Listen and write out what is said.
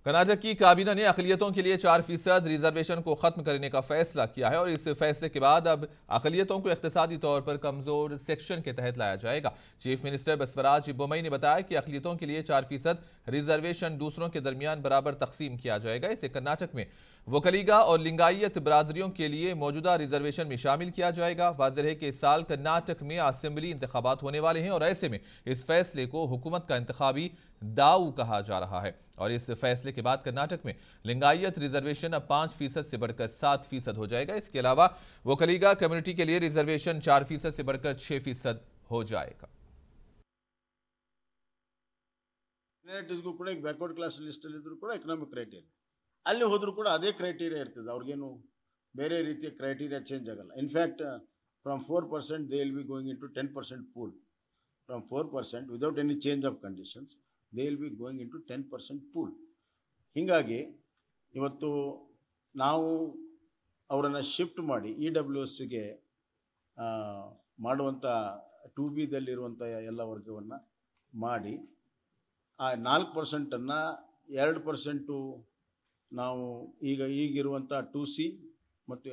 कर्नाटक की काबीना ने अक़लियतों के लिए 4% रिजर्वेशन को खत्म करने का फैसला किया है और इस फैसले के बाद अब अक़लियतों को इक़्तिसादी तौर पर कमजोर सेक्शन के तहत लाया जाएगा। चीफ मिनिस्टर बसवराज बोम्मई ने बताया कि अक़लियतों के लिए 4% रिजर्वेशन दूसरों के दरमियान बराबर तकसीम किया जाएगा। इसे कर्नाटक में वोकलिगा और लिंगायत बरादरियों के लिए मौजूदा रिजर्वेशन में शामिल किया जाएगा। वाज़ेह है कि इस साल कर्नाटक में असेंबली इंतखाबात होने वाले हैं और ऐसे में इस फैसले को हुकूमत का इंतखाबी दाव कहा जा रहा है और इस फैसले के बाद कर्नाटक में लिंगायत रिजर्वेशन अब 5% से बढ़कर 7% हो जाएगा। इसके अलावा वोकलिगा कम्युनिटी के लिए रिजर्वेशन 4% से बढ़कर 6% हो जाएगा। ಮೈನಾರಿಟೀಸ್ಗೂ ಕೂಡ ಈಗ ಬ್ಯಾಕ್ವರ್ಡ್ ಕ್ಲಾಸ್ ಲಿಸ್ಟಲ್ಲಿ ಇದ್ರೂ ಕೂಡ ಎಕನಾಮಿಕ್ ಕ್ರೈಟೀರಿಯಾ ಅಲ್ಲಿ ಹೋದರೂ ಕೂಡ ಅದೇ ಕ್ರೈಟೀರಿಯಾ ಇರ್ತದೆ, ಅವ್ರಿಗೇನು ಬೇರೆ ರೀತಿಯ ಕ್ರೈಟೀರಿಯಾ ಚೇಂಜ್ ಆಗಲ್ಲ. In fact from 4% they will be going in to 10% pool. From 4% without any change of conditions they will be going in to 10% pool. ಹೀಗಾಗಿ ಇವತ್ತು ನಾವು ಅವರನ್ನು ಶಿಫ್ಟ್ ಮಾಡಿ EWSಗೆ ಮಾಡುವಂಥ 2Bದಲ್ಲಿರುವಂಥ ಎಲ್ಲ ವರ್ಗವನ್ನು ಮಾಡಿ ಆ 4%ಅನ್ನು 2% ನಾವು ಈಗಿರುವಂಥ 2C ಮತ್ತು